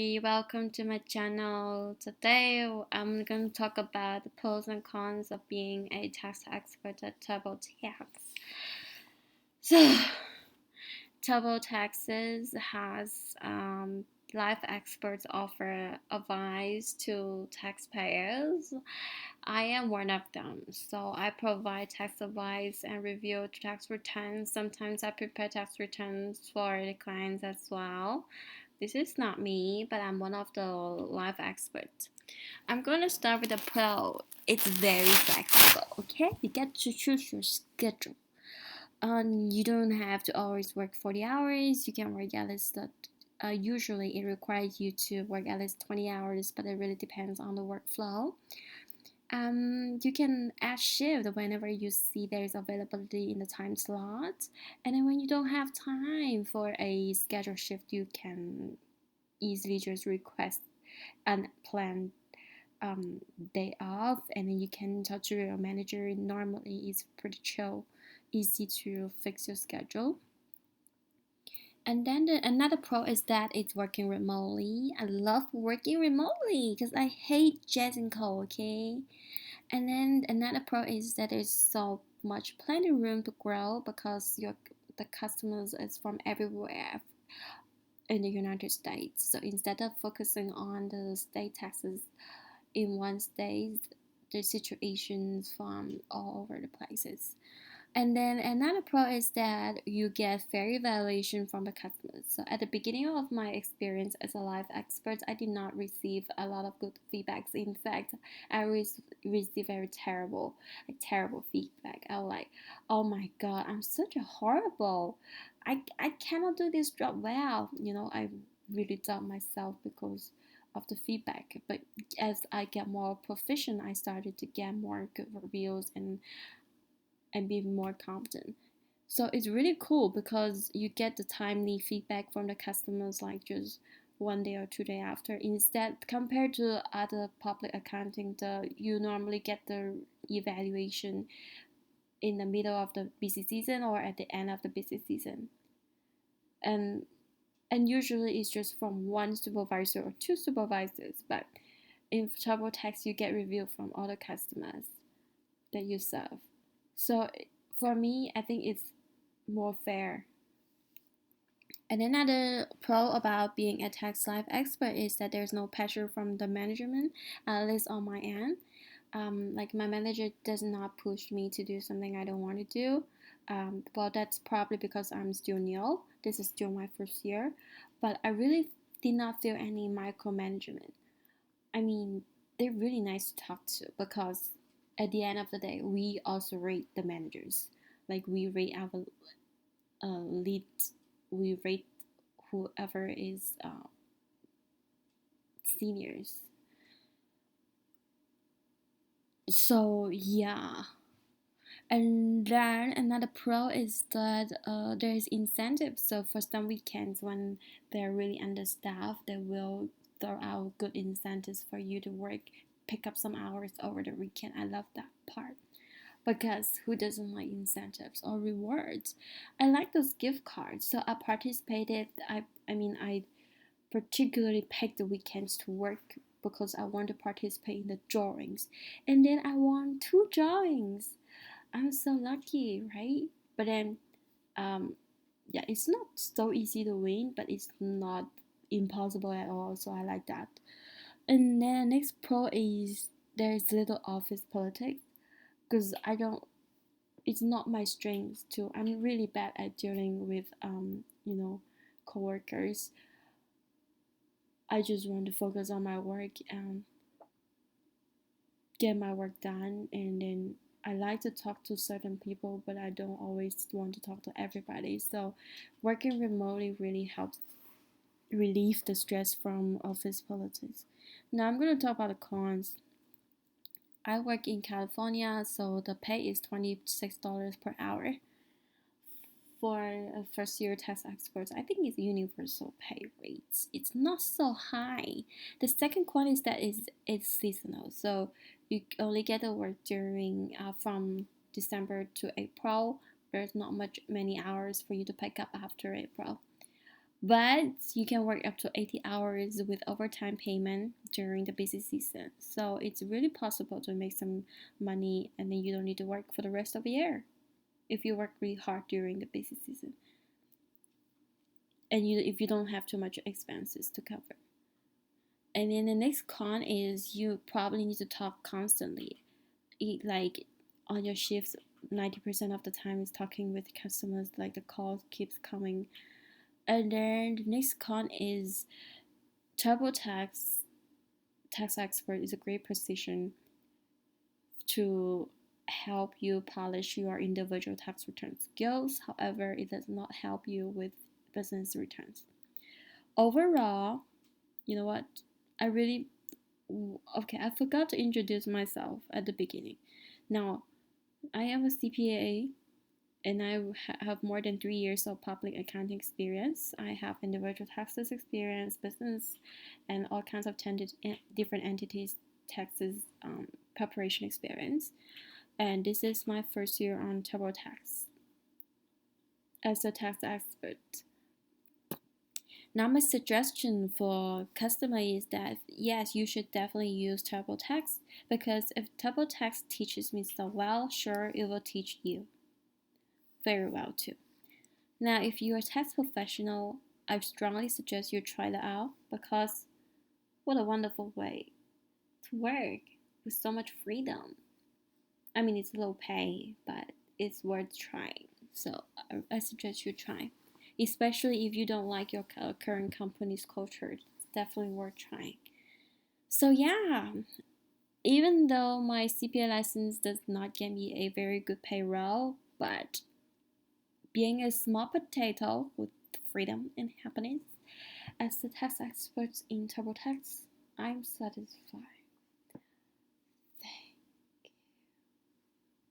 Welcome to my channel. Today I'm going to talk about the pros and cons of being a tax expert at TurboTax. So, TurboTaxes has live experts offer advice to taxpayers. I am one of them, so I provide tax advice and review tax returns. Sometimes I prepare tax returns for the clients as well. This is not me, but I'm one of the live experts. I'm going to start with the pro. It's very flexible, okay? You get to choose your schedule. You don't have to always work 40 hours. You can work at least usually it requires you to work at least 20 hours, but it really depends on the workflow. You can add shift whenever you see there's availability in the time slot, and then when you don't have time for a scheduled shift, you can easily just request an planned day off, and then you can talk to your manager. Normally, it's pretty chill, easy to fix your schedule. And then another pro is that it's working remotely. I love working remotely because I hate jet and cold, okay? And then another pro is that there's so much plenty room to grow because the customers is from everywhere in the United States. So instead of focusing on the state taxes in one state, the situations from all over the places. And then another pro is that you get fair evaluation from the customers. So at the beginning of my experience as a live expert, I did not receive a lot of good feedbacks. In fact, I received very terrible feedback. I was like, oh my god, I'm such a horrible. I cannot do this job well. I really doubt myself because of the feedback. But as I get more proficient, I started to get more good reviews and be more confident. So it's really cool because you get the timely feedback from the customers like just 1 day or 2 day after. Instead, compared to other public accounting, you normally get the evaluation in the middle of the busy season or at the end of the busy season. And and usually it's just from one supervisor or two supervisors, but in TurboTax you get review from other customers that you serve. So for me, I think it's more fair. And another pro about being a tax life expert is that there's no pressure from the management, at least on my end. Like my manager does not push me to do something I don't want to do. Well, that's probably because I'm still new. This is still my first year, but I really did not feel any micromanagement. I mean, they're really nice to talk to because at the end of the day, we also rate the managers. Like we rate our lead, we rate whoever is seniors. So yeah. And then another pro is that there is incentives. So for some weekends when they're really understaffed, they will throw out good incentives for you to work, pick up some hours over the weekend. I love that part because who doesn't like incentives or rewards? I like those gift cards. So I participated. I particularly picked the weekends to work because I want to participate in the drawings, and then I won two drawings. I'm so lucky, right? But then, um, yeah, it's not so easy to win, but it's not impossible at all. So I like that. And then the next pro is there's little office politics because I don't. It's not my strength too. I'm really bad at dealing with coworkers. I just want to focus on my work and get my work done, and then I like to talk to certain people, but I don't always want to talk to everybody. So working remotely really helps relieve the stress from office politics. Now I'm going to talk about the cons. I work in California, so the pay is $26 per hour. For a first year tax experts, I think it's universal pay rates. It's not so high. The second one is that it's seasonal, so you only get to work during from December to April. There's not many hours for you to pick up after April. But you can work up to 80 hours with overtime payment during the busy season. So it's really possible to make some money and then you don't need to work for the rest of the year if you work really hard during the busy season. And if you don't have too much expenses to cover. And then the next con is you probably need to talk constantly. Like on your shifts, 90% of the time is talking with customers, like the call keeps coming. And then the next con is TurboTax Tax Expert is a great position to help you polish your individual tax return skills. However, it does not help you with business returns. Overall, you know what? I really okay, I forgot to introduce myself at the beginning. Now, I am a CPA and I have more than 3 years of public accounting experience. I have individual taxes experience, business, and all kinds of different entities taxes preparation experience. And this is my first year on TurboTax as a tax expert. Now, my suggestion for customer is that yes, you should definitely use TurboTax because if TurboTax teaches me so well, sure, it will teach you very well too. Now, if you're a tax professional, I strongly suggest you try that out because what a wonderful way to work with so much freedom. I mean, it's low pay, but it's worth trying. So I suggest you try, especially if you don't like your current company's culture. It's definitely worth trying. So yeah, even though my CPA license does not get me a very good payroll, but being a small potato with freedom and happiness as the tax experts in TurboTax, I'm satisfied.